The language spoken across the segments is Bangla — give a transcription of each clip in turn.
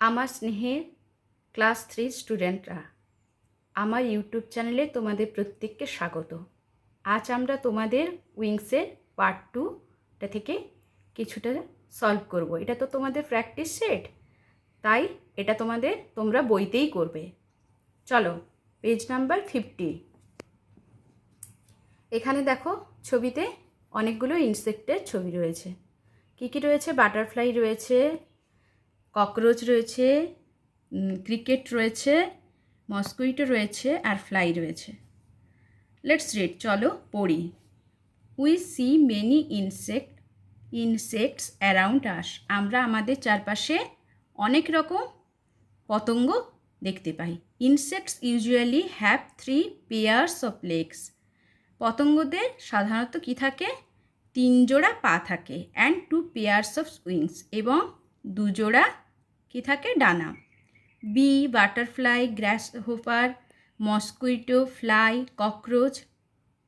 আমার স্নেহের ক্লাস 3 স্টুডেন্টরা, আমার ইউটিউব চ্যানেলে তোমাদের প্রত্যেককে স্বাগত। আজ আমরা তোমাদের উইংসের পার্ট 2টা থেকে কিছুটা সলভ করব। এটা তো তোমাদের প্র্যাকটিস সেট, তাই এটা তোমরা বইতেই করবে। চলো, পেজ নাম্বার 50। এখানে দেখো, ছবিতে অনেকগুলো ইনসেক্টের ছবি রয়েছে। কী কী রয়েছে? বাটারফ্লাই রয়েছে, ককরোচ রয়েছে, ক্রিকেট রয়েছে, মস্কুইটো রয়েছে, আর ফ্লাই রয়েছে। লেটস রিড, চলো পড়ি। We see many insects around us. আমরা আমাদের চারপাশে অনেক রকম পতঙ্গ দেখতে পাই। Insects usually have 3 pairs of legs. পতঙ্গদের সাধারণত কি থাকে? 3 জোড়া পা থাকে। অ্যান্ড 2 পেয়ার্স অফ উইংস, এবং 2 জোড়া কি থাকে? ডানা। Bee, butterfly, grasshopper, mosquito, fly, cockroach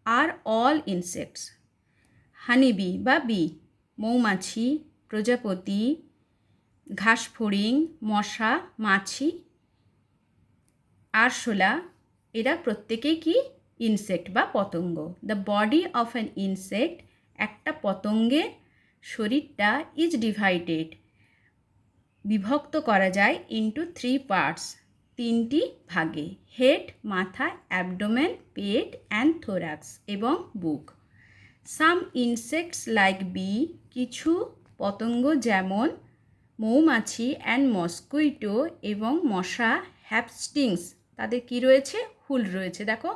আর অল ইনসেক্টস। হানিবি বা বি, মৌমাছি, প্রজাপতি, ঘাসফড়িং, মশা, মাছি, আরশোলা, এরা প্রত্যেকেই কি? ইনসেক্ট বা পতঙ্গ। The body of an insect, একটা পতঙ্গের শরীরটা ইজ ডিভাইডেড, বিভক্ত করা যায় ইন্টু 3 পার্টস, 3টি ভাগে। হেড মাথা, অ্যাবডোমেন পেট, অ্যান্ড থোরাক্স এবং বুক। সাম ইনসেক্টস লাইক বি, কিছু পতঙ্গ যেমন মৌমাছি অ্যান্ড মস্কুইটো এবং মশা, হ্যাভ স্টিংস, তাদের কি রয়েছে? হুল রয়েছে। দেখো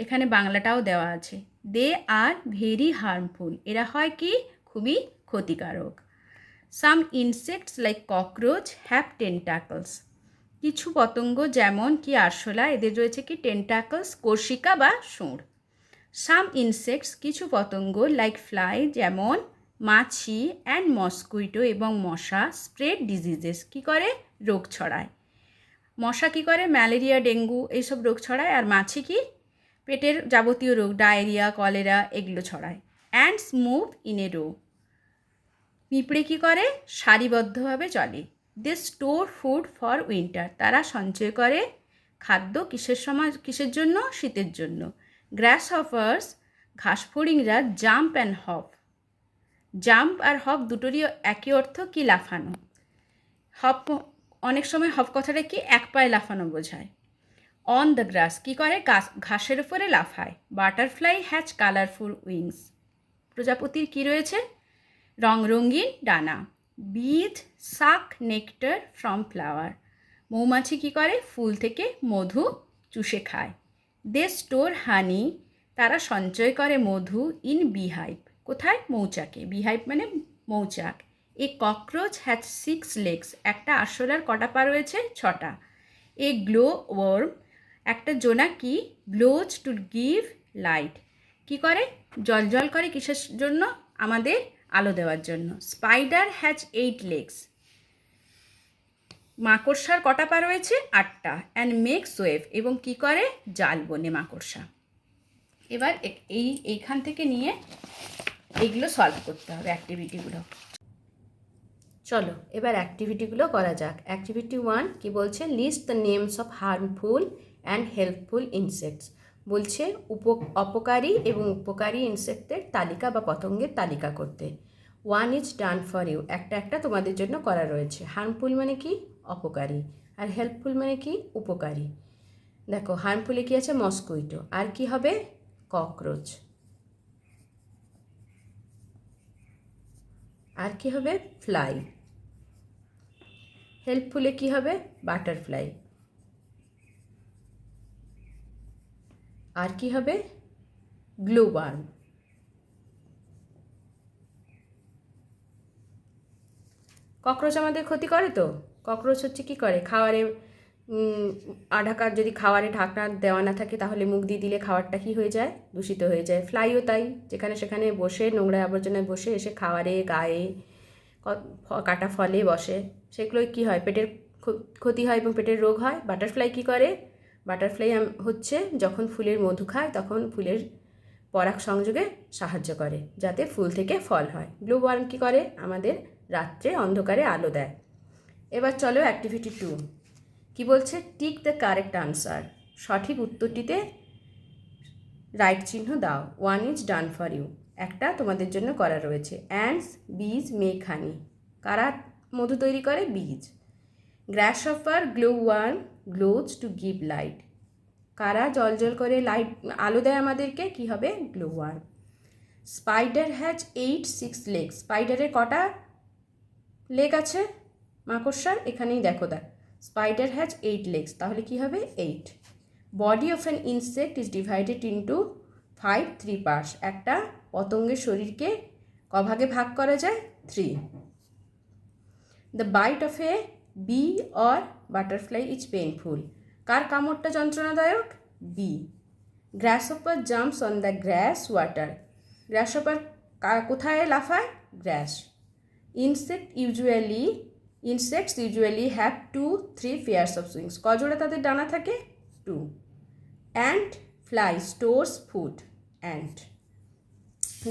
এখানে বাংলাটাও দেওয়া আছে। দে আর ভেরি হার্মফুল, এরা হয় কি? খুবই ক্ষতিকারক। সাম ইনসেক্টস লাইক ককরোচ হ্যাভ টেন্টাকলস, কিছু পতঙ্গ যেমন কি আরশোলা, এদের রয়েছে কি? টেন্টাকলস, কোর্শিকা বা শুঁড়। সাম ইনসেক্টস, কিছু পতঙ্গ লাইক ফ্লাই, যেমন মাছি, অ্যান্ড মস্কুইটো এবং মশা, স্প্রেড ডিজিজেস, কি করে? রোগ ছড়ায়। মশা কি করে? ম্যালেরিয়া, ডেঙ্গু এইসব রোগ ছড়ায়। আর মাছি কি? পেটের যাবতীয় রোগ, ডায়রিয়া, কলেরা এগুলো ছড়ায়। Ants move in a row, পিঁপড়ে কী করে? সারিবদ্ধভাবে চলে। They store food for winter, তারা সঞ্চয় করে খাদ্য কিসের জন্য? শীতের জন্য। গ্রাসহপার্স, ঘাসফড়িংরা জাম্প অ্যান্ড হপ, জাম্প আর হপ দুটোরই একই অর্থ কি? লাফানো। হপ অনেক সময় হপ কথাটা কি? এক পায়ে লাফানো বোঝায়। অন দ্য গ্রাস, কী করে? ঘাসের উপরে লাফায়। বাটারফ্লাই হ্যাজ কালারফুল উইংস, প্রজাপতির কি রয়েছে? রঙিন ডানা। বিজ সাক নেক্টার ফ্রম ফ্লাওয়ার, মৌমাছি কি করে? ফুল থেকে মধু চুষে খায়। দে স্টোর হানি, তারা সঞ্চয় করে মধু ইন বিহাইভ, কোথায়? মৌচাকে। বিহাইভ মানে মৌচাক। এ ককরোচ হ্যাজ 6 লেগস, একটা আরশোলার কটা পা রয়েছে? 6টা। এ গ্লো ওয়ার্ম, একটা জোনাকি, গ্লোজ টু গিভ লাইট, কি করে? জল করে কিসের জন্য? আমাদের আলো দেওয়ার জন্য। স্পাইডার হ্যাজ 8 লেগস, মাকড়সার কটা পা রয়েছে? 8টা। অ্যান্ড মেক্স ওয়েভ, এবং কি করে? জাল বনে মাকড়সা। এবার এইখান থেকে নিয়ে এইগুলো সলভ করতে হবে, অ্যাক্টিভিটিগুলো। চলো এবার অ্যাক্টিভিটিগুলো করা যাক। অ্যাক্টিভিটি 1 কি বলছে? List the names of harmful and helpful insects, বলছে অপকারী এবং উপকারী ইনসেক্টের তালিকা বা পতঙ্গের তালিকা করতে। 1 ইজ ডান ফর ইউ, একটা তোমাদের জন্য করা রয়েছে। হার্মফুল মানে কি? অপকারী। আর হেল্পফুল মানে কি? উপকারী। দেখো হার্মফুলে কি আছে? মস্কুইটো। আর কি হবে? ককরোচ। আর কি হবে? ফ্লাই। হেল্পফুলে কি হবে? বাটারফ্লাই। আর কি হবে? গ্লোওয়ার্ম। ককরোচ আমাদের ক্ষতি করে তো। ককরোচ হচ্ছে কি করে? খাবারে ঢাকার, যদি খাবারে ঢাকনা দেওয়া না থাকে তাহলে মুখ দিয়ে দিলে খাবারটা কি হয়ে যায়? দূষিত হয়ে যায়। ফ্লাইও তাই, যেখানে সেখানে বসে নোংরা আবর্জনায় বসে এসে খাবারে, গায়ে, কাটা ফলে বসে, সেগুলো কি হয়? পেটের ক্ষতি হয় এবং পেটের রোগ হয়। বাটারফ্লাই কি করে? বাটারফ্লাই হচ্ছে যখন ফুলের মধু খায় তখন ফুলের পরাগ সংযোগে সাহায্য করে যাতে ফুল থেকে ফল হয়। গ্লোওয়ার্ম কী করে? আমাদের রাত্রে অন্ধকারে আলো দেয়। এবার চলো অ্যাক্টিভিটি 2 কি বলছে, টিক দ্য কারেক্ট আনসার, সঠিক উত্তরটিতে রাইট চিহ্ন দাও। 1 ইজ ডান ফর ইউ, একটা তোমাদের জন্য করা রয়েছে। অ্যান্ডস বিজ মেক হানি, কারা মধু তৈরি করে? বীজ। Grasshopper glow worm glows to give light, কারা জল জল করে লাইট আলো দেয় আমাদেরকে? কি হবে? Glow worm. Spider has 6 legs, স্পাইডারের কটা লেগ আছে? মাকড়সার এখানেই দেখো, দেখ স্পাইডার হ্যাজ 8 লেগস, তাহলে কি হবে? 8। Body of an insect is divided into 5 3 parts, একটা পতঙ্গের শরীরকে কভাগে ভাগ করা যায়? 3। The bite of a bee or butterfly is painful, কার কামড়টা যন্ত্রণাদায়ক? Bee. Grasshopper jumps on the grass water, grasshopper কোথায় লাফায়? Grass. Insects usually have 2-3 pairs of wings, কজোড়া তাদের ডানা থাকে? 2। Ant fly stores food, ant.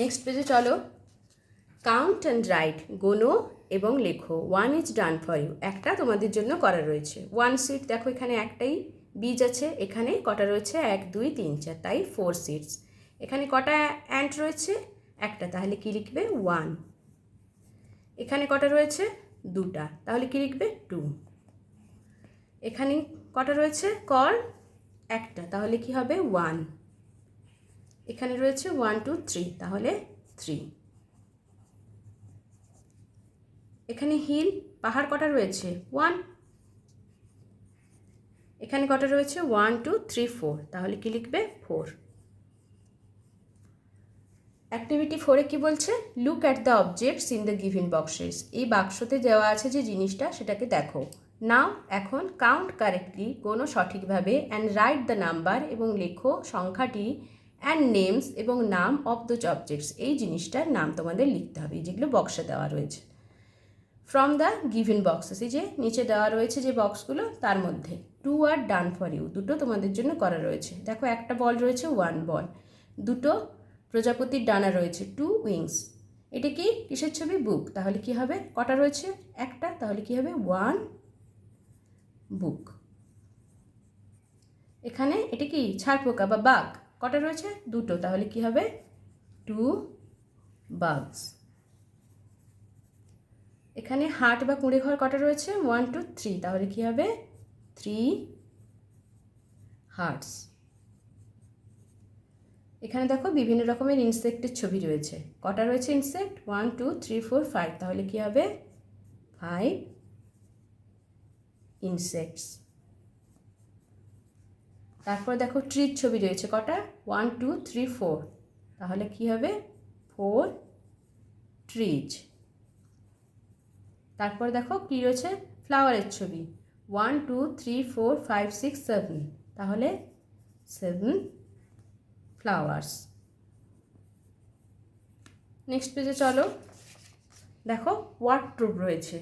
Next পেজে চলো, কাউন্ট অ্যান্ড রাইট, গোনো এবং লেখো। 1 ইজ ডান ফর ইউ, একটা তোমাদের জন্য করা রয়েছে। 1 সিট, দেখো এখানে একটাই বীজ আছে, এখানে কটা রয়েছে? 1 2 3 4, তাই 4 সিটস। এখানে কটা অ্যান্ট রয়েছে? একটা, তাহলে কি লিখবে? 1। এখানে কটা রয়েছে? 2টা, তাহলে কি লিখবে? 2। এখানে কটা রয়েছে? কর্ন একটা, তাহলে কি হবে? 1। এখানে রয়েছে 1 2 3, তাহলে 3। এখানে হিল পাহাড় কটা রয়েছে? 1। এখানে কটা রয়েছে? 1 2 3 4, তাহলে কি লিখবে? 4। অ্যাক্টিভিটি 4-এ কি বলছে? Look at the objects in the given boxes, এই বাক্সতে দেওয়া আছে যে জিনিসটা সেটাকে দেখো। নাও এখন কাউন্ট কারেক্টলি, কোনো সঠিকভাবে, অ্যান্ড রাইট দ্য নাম্বার এবং লেখো সংখ্যাটি, অ্যান্ড নেমস এবং নাম অফ দোজ অবজেক্টস, এই জিনিসটার নাম তোমাদের লিখতে হবে যেগুলো বক্সে দেওয়া রয়েছে। ফ্রম দ্য গিভেন বক্সেস, এই যে নিচে দেওয়া রয়েছে যে বক্সগুলো তার মধ্যে 2 আর ডান ফর ইউ, দুটো তোমাদের জন্য করা রয়েছে। দেখো একটা বল রয়েছে 1 বল, দুটো প্রজাপতির ডানা রয়েছে 2 উইংস। এটা কি কিসের ছবি? বুক, তাহলে কি হবে? কটা রয়েছে? একটা, তাহলে কি হবে? 1 বুক। এখানে এটা কি? ছারপোকা বা বাঘ, কটা রয়েছে? দুটো, তাহলে কি হবে? 2 বাগস। এখানে হাট বা কুঁড়ে ঘর কটা রয়েছে? 1 2 3, তাহলে কি হবে? 3 হার্টস। এখানে দেখো বিভিন্ন রকমের ইনসেক্টের ছবি রয়েছে, কটা রয়েছে ইনসেক্ট? 1 2 3 4 5, তাহলে কি হবে? 5 ইনসেক্টস। তারপর দেখো ট্রির ছবি রয়েছে, কটা? 1 2 3 4, তাহলে কি হবে? 4 ট্রিজ। তারপর দেখো কি রয়েছে? ফ্লাওয়ারের ছবি, 1 2 3 4 5 6 7, তাহলে 7 ফ্লাওয়ার্স। নেক্সট পেজে চলো, দেখো ওয়ার্ডট্রুপ রয়েছে,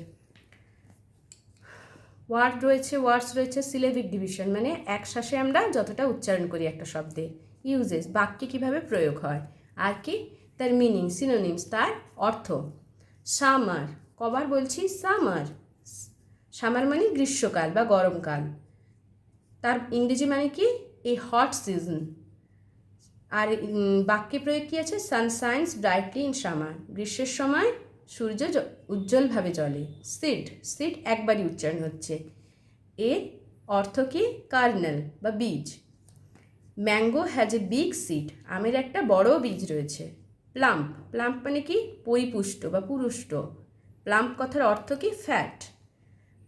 ওয়ার্ডস রয়েছে, সিলেবিক ডিভিশন মানে এক শ্বাসে আমরা যতটা উচ্চারণ করি একটা শব্দে। ইউজেস, বাক্যে কীভাবে প্রয়োগ হয়। আর কি? তার মিনিং, সিনোনিমস, তার অর্থ। সামার, কবার বলছি? সামার। সামার মানে গ্রীষ্মকাল বা গরমকাল, তার ইংরেজি মানে কি? এ হট সিজন। আর বাক্যে প্রয়োগ কী আছে? সান শাইন্স ব্রাইটলি ইন সামার, গ্রীষ্মের সময় সূর্য উজ্জ্বলভাবে জ্বলে। সিড একবারই উচ্চারণ হচ্ছে। এর অর্থ কি? কার্নেল বা বীজ। Mango has a big seed, আমের একটা বড় বীজ রয়েছে। প্লাম্প মানে কি? পরিপুষ্ট বা পুরুষ্ট। প্লাম্প কথার অর্থ কি? ফ্যাট।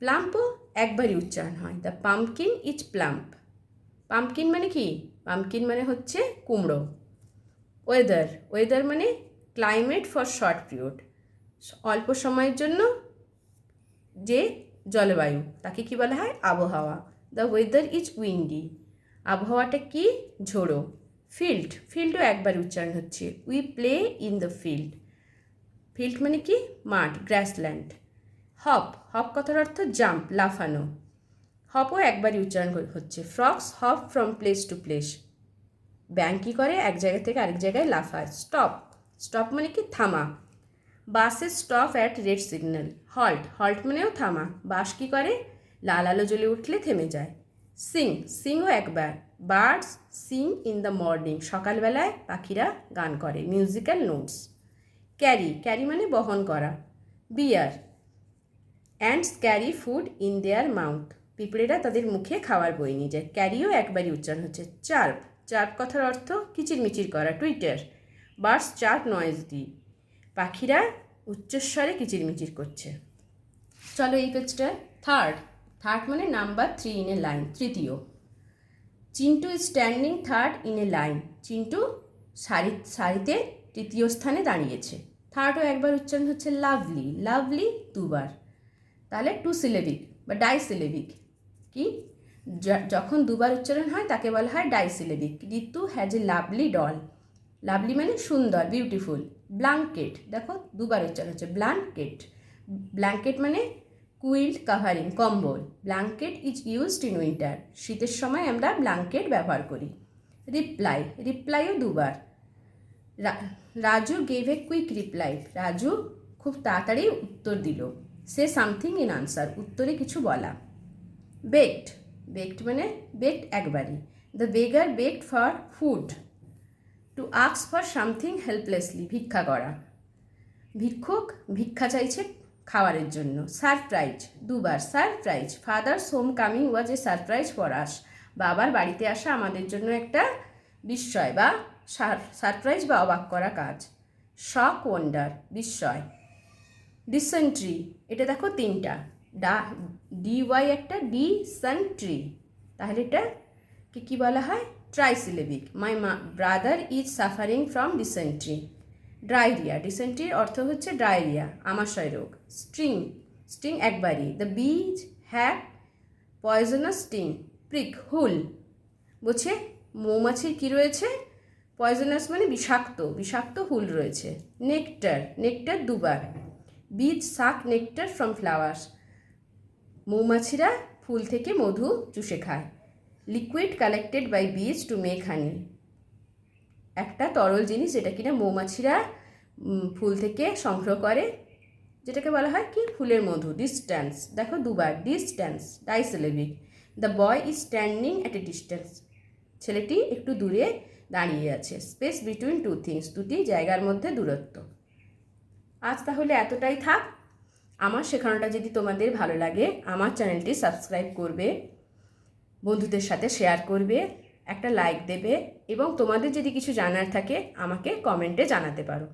প্লাম্পও একবারই উচ্চারণ হয়। The pumpkin is plump, pumpkin মানে কি? পাম্পকিন মানে হচ্ছে কুমড়ো। ওয়েদার মানে ক্লাইমেট ফর শর্ট পিরিয়ড, অল্প সময়ের জন্য যে জলবায়ু তাকে কি বলা হয়? আবহাওয়া। দ্য ওয়েদার ইজ উইন্ডি, আবহাওয়াটা কি? ঝোড়ো। ফিল্ডও একবার উচ্চারণ হচ্ছে। We play in the field মানে কি? মাঠ, গ্রাসল্যান্ড। হপ কথার অর্থ জাম্প, লাফানো, হপও একবারই উচ্চারণ হচ্ছে। Frogs hop from place to place, ব্যাঙ কী করে? এক জায়গা থেকে আরেক জায়গায় লাফায়। স্টপ মানে কি? থামা। Buses stop at red signal. Halt, halt মানেও থামা। বাস কী করে? লাল আলো জ্বলে উঠলে থেমে যায়। সিং, সিংও একবার। Birds Singh in the morning, সকালবেলায় পাখিরা গান করে। Musical notes. ক্যারি, ক্যারি মানে বহন করা। Bear, ants carry food in their mouth, পিঁপড়েরা তাদের মুখে খাওয়ার বই নিয়ে যায়। ক্যারিও একবারই উচ্চারণ হচ্ছে। চার্প, চার্প কথার অর্থ কিচিরমিচির করা। টুইটার, বার্ডস চার্প নয়েজলি, পাখিরা উচ্চস্বরে কিচিরমিচির করছে। চলো এই পেজটা। থার্ড, থার্ড মানে নাম্বার 3 ইন এ লাইন, তৃতীয়। Chintu is standing third in a line, Chintu সারিতে তৃতীয় স্থানে দাঁড়িয়েছে। থার্ডও একবার উচ্চারণ হচ্ছে। লাভলি, লাভলি দুবার, তাহলে 2 সিলেবিক বা ডাইসিলেবিক। কি যখন দুবার উচ্চারণ হয় তাকে বলা হয় disyllabic. Ritu has a lovely doll, lovely মানে সুন্দর, বিউটিফুল। ব্ল্যাঙ্কেট, দেখো দুবার উচ্চারণ হচ্ছে। ব্ল্যাঙ্কেট, ব্ল্যাঙ্কেট মানে কুইল্ট কাভারিং, কম্বল। Blanket is used in winter, শীতের সময় আমরা ব্ল্যাঙ্কেট ব্যবহার করি। রিপ্লাই, রিপ্লাইও দুবার। Raju gave a quick reply, Raju খুব তাড়াতাড়ি উত্তর দিল। সে সামথিং ইন আনসার, উত্তরে কিছু বলা। বেকড, বেকড মানে বেকড একবারই। The beggar begged for food, to ask for something helplessly, ভিক্ষা করা। ভিক্ষুক ভিক্ষা চাইছে খাবারের জন্য। সারপ্রাইজ দুবার। Surprise, father's home coming was a surprise for us, বাবার বাড়িতে আসা আমাদের জন্য একটা বিস্ময় বা সারপ্রাইজ বা অবাক করা কাজ। শক, ওয়ান্ডার, বিস্ময়। ডিসেন্ট্রি, এটা দেখো তিনটা। ডিওয়াই একটা, ডিসেন্ট্রি, তাহলে এটা কি বলা হয়? Trisyllabic. My brother is suffering from dysentery. Diarrhoea, ডিসেন্ট্রির অর্থ হচ্ছে ডায়রিয়া, আমাশয় রোগ। স্ট্রিং, স্ট্রিং একবারই। The bees have poisonous sting, prick, হুল। বুঝছে মৌমাছির কী রয়েছে? পয়জনাস মানে বিষাক্ত, বিষাক্ত হুল রয়েছে। নেকটার, নেকটার দুবার। বীজ সাক নেকটার ফ্রম ফ্লাওয়ার্স, মৌমাছিরা ফুল থেকে মধু চুষে খায়। লিকুইড কালেক্টেড বাই বীজ টু মেক হানি, একটা তরল জিনিস যেটা কিনা মৌমাছিরা ফুল থেকে সংগ্রহ করে, যেটাকে বলা হয় কি? ফুলের মধু। ডিস্ট্যান্স, দেখো দুবার। Distance disyllabic. The boy is standing at a distance, ছেলেটি একটু দূরে দাঁড়িয়ে আছে। স্পেস বিটুইন টু থিংস, দুটি জায়গার মধ্যে দূরত্ব। আজ তাহলে এতটাই থাক। আমার শেখানোটা যদি তোমাদের ভালো লাগে আমার চ্যানেলটি সাবস্ক্রাইব করবে, বন্ধুদের সাথে শেয়ার করবে, একটা লাইক দেবে এবং তোমাদের যদি কিছু জানার থাকে আমাকে কমেন্টে জানাতে পারো।